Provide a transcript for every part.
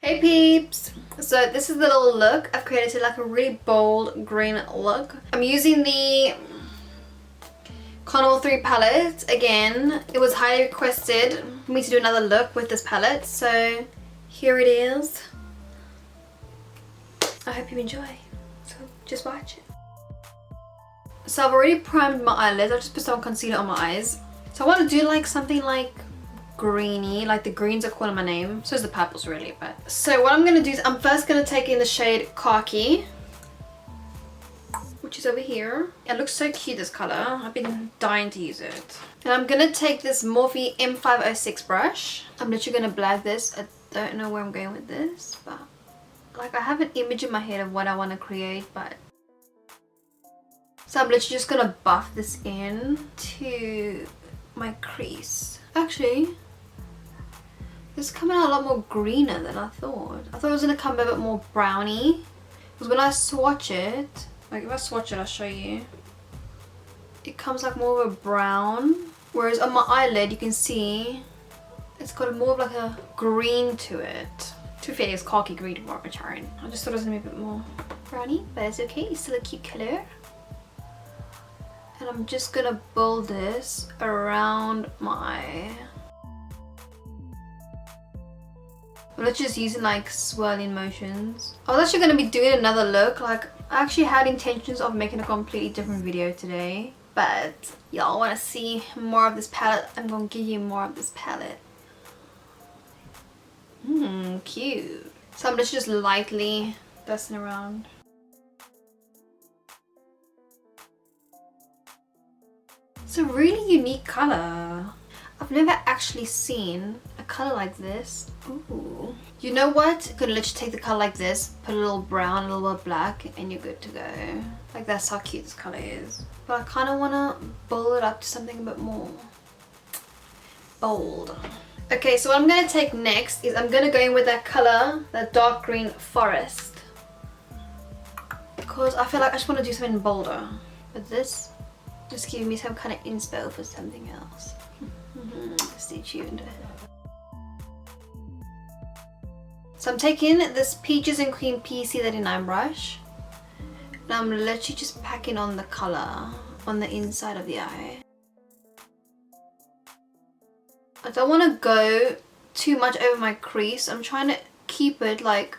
Hey peeps! So this is the little look. I've created like a really bold green look. I'm using the Carnival 3 palette. Again, it was highly requested for me to do another look with this palette. So here it is. I hope you enjoy. So just watch it. So I've already primed my eyelids. I'll just put some concealer on my eyes. So I want to do like something like greeny, like the greens are calling my name. So is the purples really, but. So what I'm going to do is I'm first going to take in the shade Khaki, which is over here. It looks so cute, this color. I've been dying to use it. And I'm going to take this Morphe M506 brush. I'm literally going to blend this. I don't know where I'm going with this, but like I have an image in my head of what I want to create, but. So I'm literally just going to buff this in to my crease. Actually, it's coming out a lot more greener than I thought. I thought it was going to come a bit more browny. Because when I swatch it, like if I swatch it, I'll show you. It comes like more of a brown. Whereas on my eyelid, you can see it's got more of like a green to it. To be fair, it's khaki green, more of a charring. I just thought it was going to be a bit more browny, but it's okay. It's still a cute color. And I'm just going to build this around my... I'm literally just using like swirling motions. I was actually going to be doing another look. Like I actually had intentions of making a completely different video today. But y'all want to see more of this palette, I'm going to give you more of this palette. Cute. So I'm just lightly dusting around. It's a really unique color. I've never actually seen a color like this. Ooh. You know what? You could literally take the color like this, put a little brown, a little bit black, and you're good to go. Like that's how cute this color is. But I kind of want to build it up to something a bit more bold. Okay, so what I'm going to take next is I'm going to go in with that color, that dark green forest. Because I feel like I just want to do something bolder. But this just give me some kind of inspo for something else. Stay tuned. So I'm taking this Peaches and Cream PC39 brush. And I'm literally just packing on the color on the inside of the eye. I don't want to go too much over my crease. I'm trying to keep it like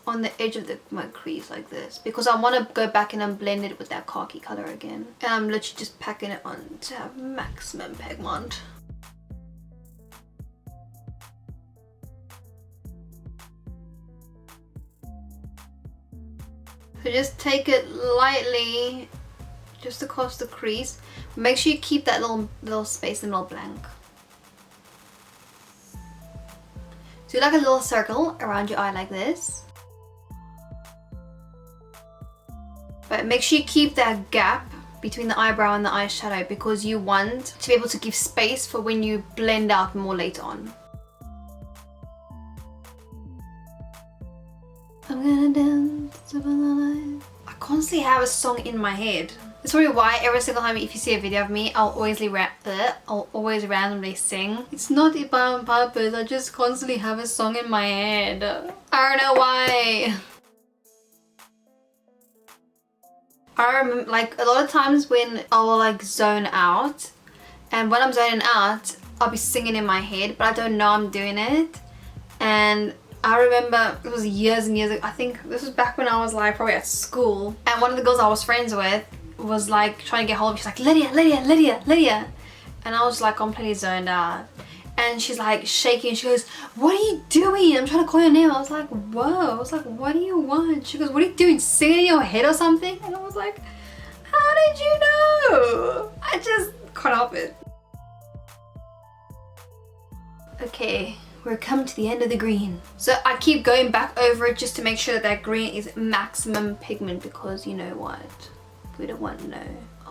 on the edge of my crease like this, because I want to go back in and blend it with that khaki color again. And I'm literally just packing it on to have maximum pigment. So just take it lightly just across the crease. Make sure you keep that little space in the middle blank. Do like a little circle around your eye like this. But make sure you keep that gap between the eyebrow and the eyeshadow, because you want to be able to give space for when you blend out more later on. I'm gonna dance to the light. I constantly have a song in my head. That's probably why every single time if you see a video of me, I'll always randomly sing. It's not on purpose, I just constantly have a song in my head. I don't know why. I remember like a lot of times when I will like zone out, and when I'm zoning out I'll be singing in my head but I don't know I'm doing it. And I remember it was years and years ago, I think this was back when I was like probably at school, and one of the girls I was friends with was like trying to get hold of me. She's like, Lydia, Lydia, Lydia, Lydia, and I was like completely zoned out. And she's like shaking. She goes, what are you doing? I'm trying to call your name. I was like, whoa. I was like, what do you want? She goes, what are you doing? Singing in your head or something? And I was like, how did you know? I just can't help it. Okay, we're coming to the end of the green. So I keep going back over it just to make sure that that green is maximum pigment, because you know what? We don't want no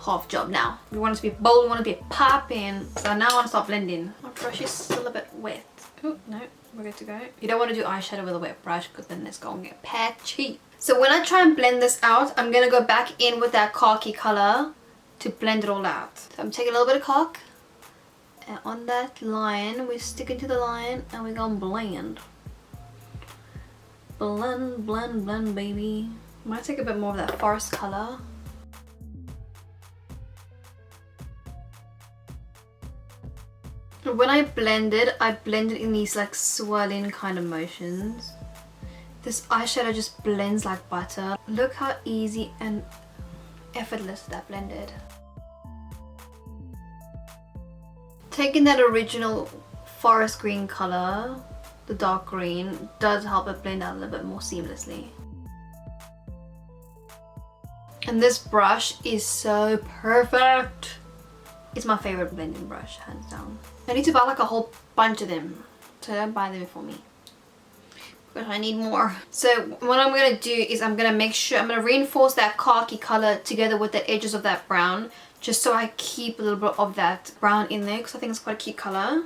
half job now. We want it to be bold, we want it to be popping. So now I want to start blending. My brush is still a bit wet. Oh, no, we're good to go. You don't want to do eyeshadow with a wet brush because then it's going to get patchy. So when I try and blend this out, I'm going to go back in with that khaki color to blend it all out. So I'm taking a little bit of khaki. And on that line, we're sticking to the line and we're going to blend. Blend, blend, blend, baby. Might take a bit more of that forest color. When I blended in these like swirling kind of motions. This eyeshadow just blends like butter. Look how easy and effortless that blended. Taking that original forest green color, the dark green, does help it blend out a little bit more seamlessly. And this brush is so perfect. It's my favorite blending brush, hands down. I need to buy like a whole bunch of them, so don't buy them for me. But I need more. So what I'm going to do is I'm going to make sure, I'm going to reinforce that khaki color together with the edges of that brown, just so I keep a little bit of that brown in there, because I think it's quite a cute color.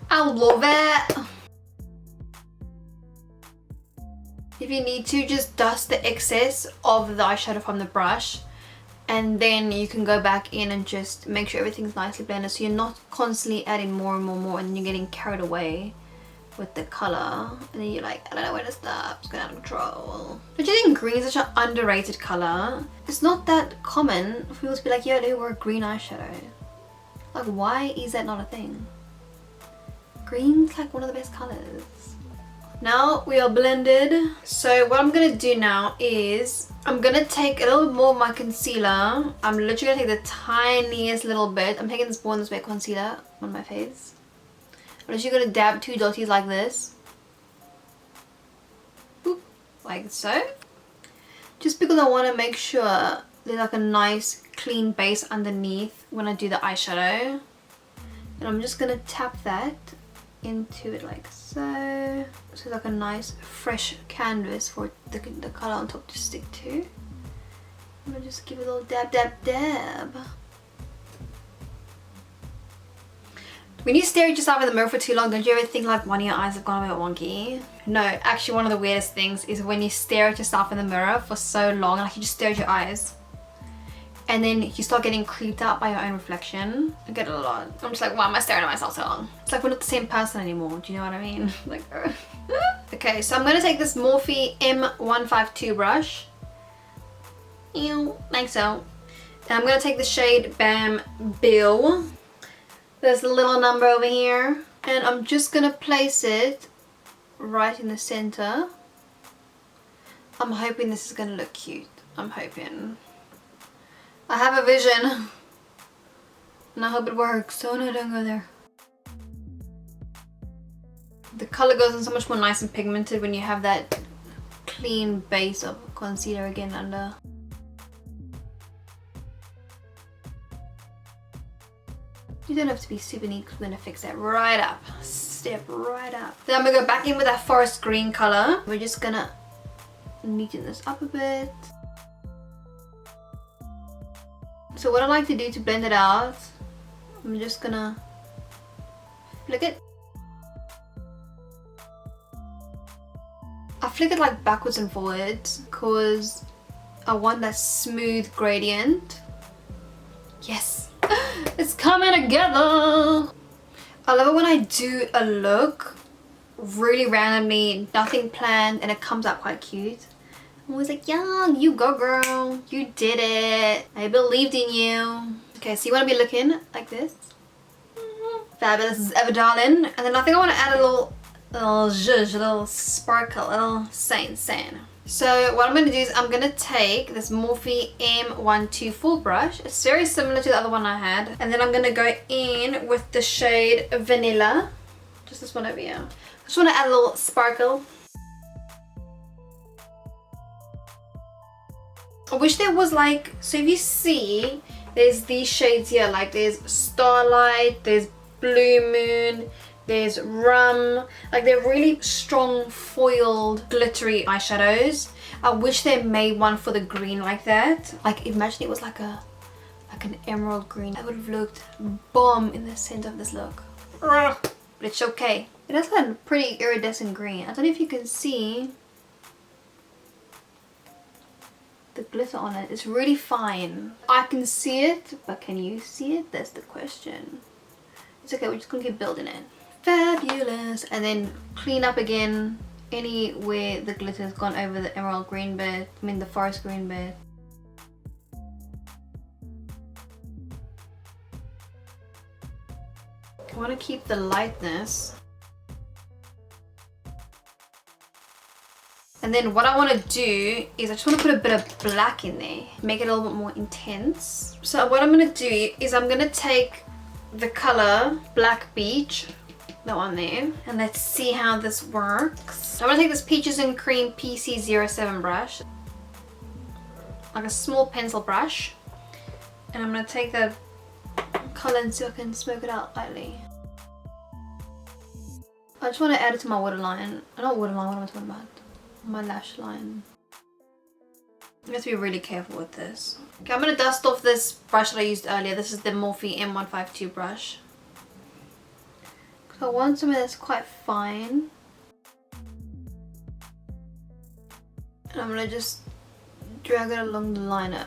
I love it. If you need to, just dust the excess of the eyeshadow from the brush, and then you can go back in and just make sure everything's nicely blended, so you're not constantly adding more and more and more, and you're getting carried away with the color, and then you're like, I don't know where to stop, it's going out of control. Don't you think green is such an underrated color? It's not that common for people to be like, yo, they wear green eyeshadow. Like, why is that not a thing? Green's like one of the best colors. Now we are blended. So what I'm gonna do now is I'm gonna take a little more of my concealer. I'm literally gonna take the tiniest little bit. I'm taking this Born This Way concealer on my face. I'm literally gonna dab 2 dotties like this. Boop, like so. Just because I want to make sure there's like a nice clean base underneath when I do the eyeshadow. And I'm just gonna tap that into it like so. So like a nice fresh canvas for the color on top to stick to. I'm gonna just give it a little dab, dab, dab. When you stare at yourself in the mirror for too long, don't you ever think like one of your eyes have gone a bit wonky? No, actually one of the weirdest things is when you stare at yourself in the mirror for so long, like you just stare at your eyes, and then you start getting creeped out by your own reflection. I get it a lot. I'm just like, why am I staring at myself so long? It's like we're not the same person anymore, do you know what I mean? Like, okay, so I'm gonna take this Morphe M152 brush. Like so. And I'm gonna take the shade Bam Bill. There's a little number over here. And I'm just gonna place it right in the center. I'm hoping this is gonna look cute. I'm hoping. I have a vision. And I hope it works. So no, don't go there. The color goes in so much more nice and pigmented when you have that clean base of concealer again under. You don't have to be super neat because we're going to fix that right up. Step right up. Then I'm going to go back in with that forest green color. We're just going to neaten this up a bit. So what I like to do to blend it out, I'm just going to flick it. I flick it like backwards and forwards because I want that smooth gradient. Yes, it's coming together. I love it when I do a look really randomly, nothing planned, and it comes out quite cute. I'm always like, yeah, you go girl, you did it, I believed in you. Okay, so you want to be looking like this. Fabulous as ever, darling. And then I think I want to add a little zhuzh, a little sparkle, a little saint. So what I'm going to do is I'm going to take this Morphe M124 brush. It's very similar to the other one I had. And then I'm going to go in with the shade Vanilla. Just this one over here. I just want to add a little sparkle. I wish there was like, so if you see, there's these shades here, like there's Starlight, there's Blue Moon, there's Rum, like they're really strong foiled glittery eyeshadows. I wish they made one for the green like that. Like imagine it was like an emerald green. That would have looked bomb in the center of this look. But it's okay. It has a pretty iridescent green. I don't know if you can see the glitter on it. It's really fine. I can see it, but can you see it? That's the question. It's okay, we're just gonna keep building it. Fabulous. And then clean up again anywhere the glitter has gone over the emerald green bit, I mean the forest green bit. I want to keep the lightness. And then what I want to do is I just want to put a bit of black in there, make it a little bit more intense. So what I'm going to do is I'm going to take the color Black Beach, that one there, and let's see how this works. So I'm going to take this Peaches and Cream PC07 brush, like a small pencil brush, and I'm going to take the color and so I can smoke it out lightly. I just want to add it to my waterline. Not waterline, what am I talking about? My lash line. You have to be really careful with this. Okay, I'm going to dust off this brush that I used earlier. This is the Morphe M152 brush. So I want something that's quite fine. And I'm going to just drag it along the liner.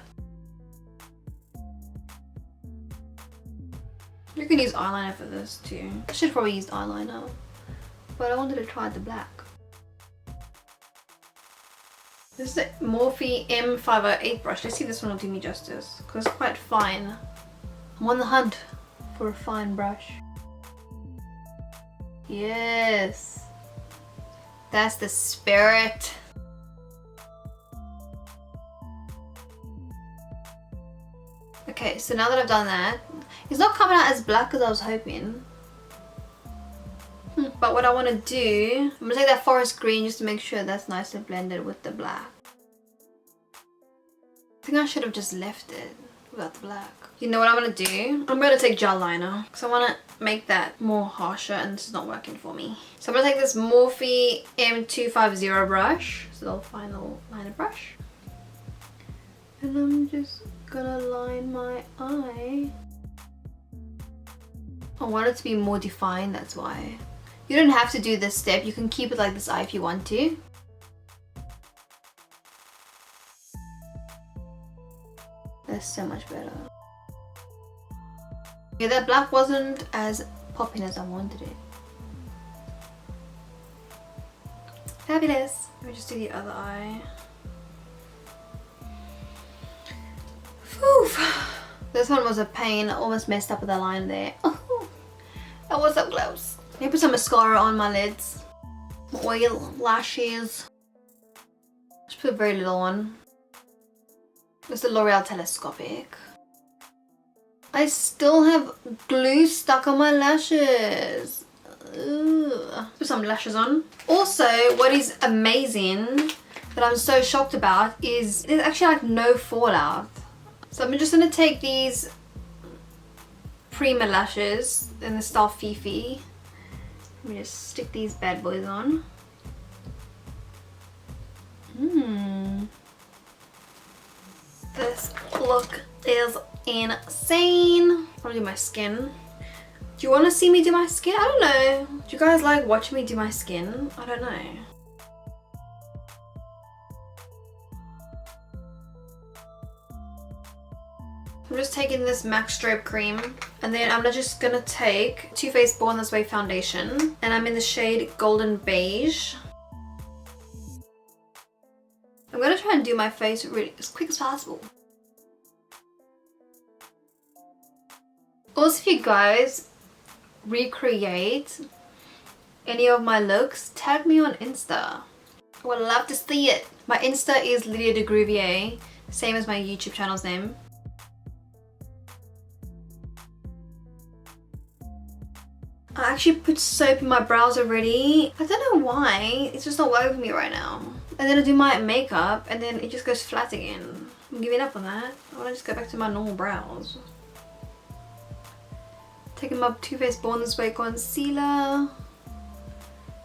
You can use eyeliner for this too. I should have probably used eyeliner, but I wanted to try the black. This is the Morphe M508 brush. Let's see if this one will do me justice, because it's quite fine. I'm on the hunt for a fine brush. Yes, that's the spirit. Okay, so now that I've done that, it's not coming out as black as I was hoping. But what I want to do, I'm going to take that forest green just to make sure that's nicely blended with the black. I think I should have just left it without the black. You know what I'm going to do? I'm going to take gel liner because I want to make that more harsher, and this is not working for me. So I'm going to take this Morphe M250 brush, this little fine little liner brush. And I'm just going to line my eye. I want it to be more defined, that's why. You don't have to do this step, you can keep it like this eye if you want to. That's so much better. Yeah, that black wasn't as popping as I wanted it. Fabulous. Let me just do the other eye. Phew. This one was a pain, I almost messed up with the line there. Oh, that was so close. Let me put some mascara on my lids. Oil, lashes. Just put a very little one. It's the L'Oreal Telescopic. I still have glue stuck on my lashes. Ugh. Put some lashes on. Also, what is amazing that I'm so shocked about is there's actually like no fallout. So I'm just going to take these Prima lashes in the style Fifi. Let me just stick these bad boys on. This look is insane. I want to do my skin. Do you want to see me do my skin? I don't know. Do you guys like watching me do my skin? I don't know. I'm just taking this MAC Strobe cream, and then I'm just gonna take Too Faced Born This Way foundation, and I'm in the shade Golden Beige. I'm gonna try and do my face really as quick as possible. Also, if you guys recreate any of my looks, tag me on Insta. I would love to see it. My Insta is Lydia de Gruvier, same as my YouTube channel's name. I actually put soap in my brows already. I don't know why, it's just not working for me right now. And then I do my makeup and then it just goes flat again. I'm giving up on that. I want to just go back to my normal brows. Taking my Too Faced Born This Way concealer.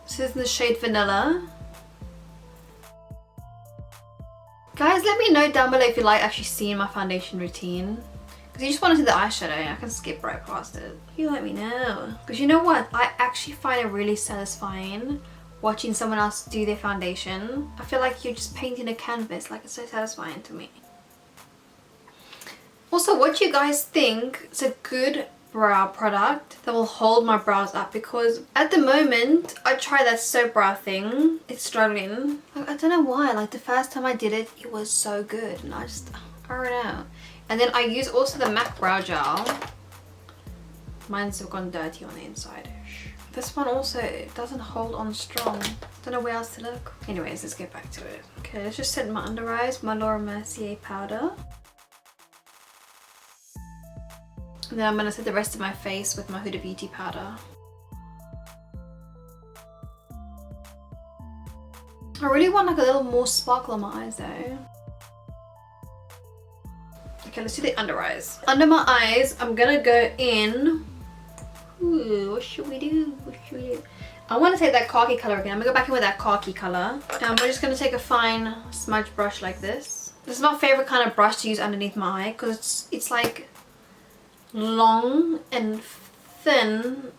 This is in the shade Vanilla. Guys, let me know down below if you like actually seeing my foundation routine. Because you just want to see the eyeshadow, I can skip right past it. You let me know. Because you know what? I actually find it really satisfying watching someone else do their foundation. I feel like you're just painting a canvas, like it's so satisfying to me. Also, what do you guys think is a good brow product that will hold my brows up, because at the moment I tried that soap brow thing, it's struggling. I don't know why, like the first time I did it, it was so good, and I don't know. And then I use also the MAC brow gel. Mine's gone dirty on the inside. This one also doesn't hold on strong. Don't know where else to look. Anyways, let's get back to it. Okay, let's just set my under eyes, my Laura Mercier powder. And then I'm going to set the rest of my face with my Huda Beauty powder. I really want like a little more sparkle on my eyes though. Okay, let's do the under eyes. Under my eyes, I'm going to go in. Ooh, what should we do? What should we do? I want to take that khaki color again. I'm going to go back in with that khaki color. And we're just going to take a fine smudge brush like this. This is my favorite kind of brush to use underneath my eye, because it's like long and thin,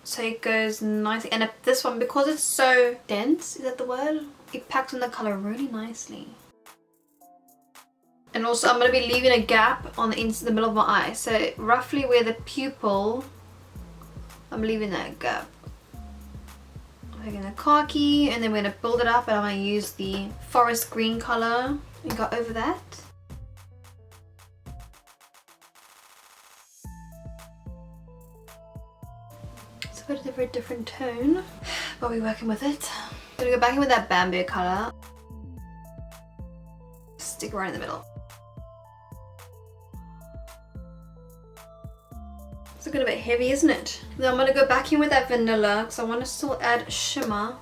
so it goes nicely. And this one, because it's so dense, is that the word? It packs on the color really nicely. And also I'm going to be leaving a gap on the middle of my eye, so roughly where the pupil, I'm leaving that gap. I'm taking the khaki and then we're going to build it up, and I'm going to use the forest green color and go over that. So I've got a very different tone, but we're working with it. I'm going to go back in with that bamboo color. Stick right in the middle. It's looking a bit heavy, isn't it? Then I'm going to go back in with that vanilla, because I want to still add shimmer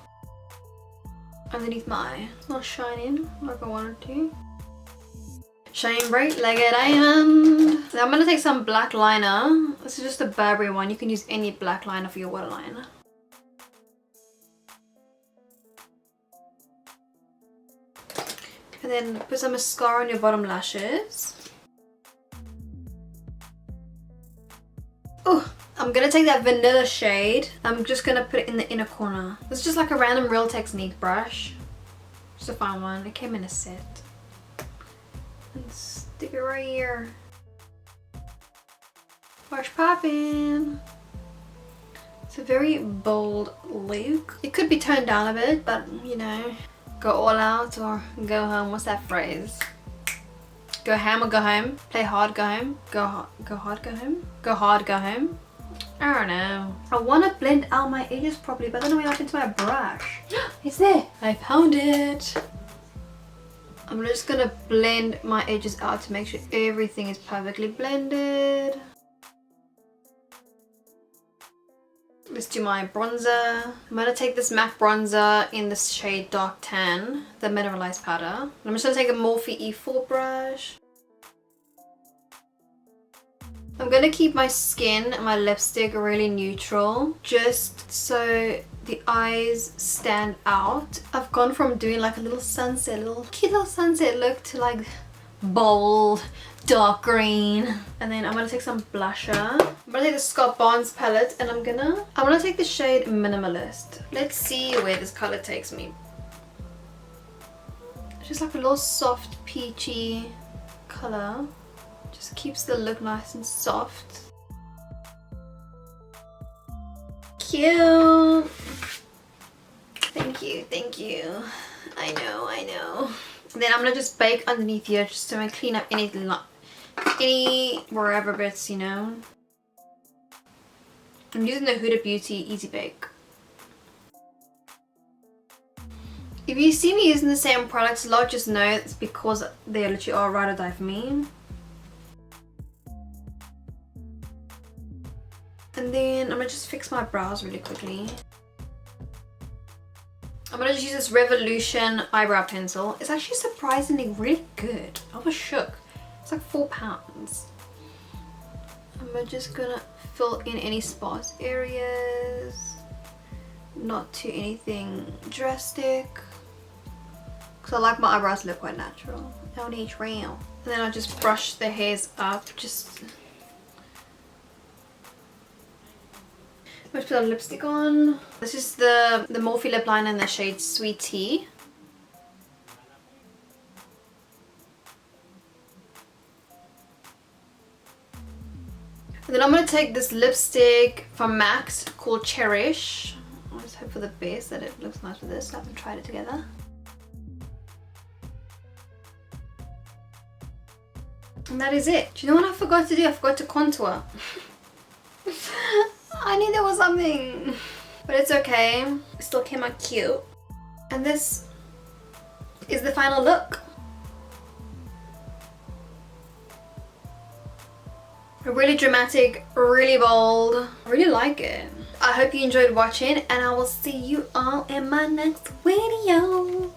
underneath my eye. It's not shining like I want it to. Shine bright like a diamond. Now I'm going to take some black liner. This is just a Burberry one. You can use any black liner for your waterline. And then put some mascara on your bottom lashes. Oh, I'm going to take that vanilla shade. I'm just going to put it in the inner corner. This is just like a random Real Technique brush. Just a fine one. It came in a set. And stick it right here. Wash poppin'. It's a very bold look. It could be toned down a bit, but you know, go all out or go home. What's that phrase? Go ham or go home. Play hard, go home. Go hard, go home. Go hard, go home. I don't know. I want to blend out my edges properly, but I don't know what happened to my brush. It's there. I found it. I'm just gonna blend my edges out to make sure everything is perfectly blended. Let's do my bronzer. I'm gonna take this MAC bronzer in the shade Dark Tan, the mineralized powder. I'm just gonna take a Morphe E4 brush. I'm gonna keep my skin and my lipstick really neutral, just so the eyes stand out. I've gone from doing like a little sunset, cute little sunset look, to like bold, dark green. And then I'm gonna take some blusher. I'm gonna take the Scott Barnes palette, and I'm gonna take the shade Minimalist. Let's see where this color takes me. It's just like a little soft peachy color. Just keeps the look nice and soft. Cute. Thank you, thank you. I know. And then I'm gonna just bake underneath here just to clean up any wherever bits, you know. I'm using the Huda Beauty Easy Bake. If you see me using the same products a lot, just know it's because they literally are ride or die for me. And then I'm gonna just fix my brows really quickly. I'm gonna just use this Revolution eyebrow pencil. It's actually surprisingly really good. I was shook. It's like £4. I'm just gonna fill in any sparse areas. Not to anything drastic. Because I like my eyebrows to look quite natural. No need real. And then I'll just brush the hairs up. Let's put a lipstick on. This is the Morphe lip liner in the shade Sweet Tea. And Then I'm going to take this lipstick from MAC's called Cherish. I'll just hope for the best that it looks nice with this. I haven't tried it together. And that is it. Do you know what I forgot to do? I forgot to contour. I knew there was something. But it's okay. It still came out cute. And this is the final look. Really dramatic, really bold. I really like it. I hope you enjoyed watching, and I will see you all in my next video.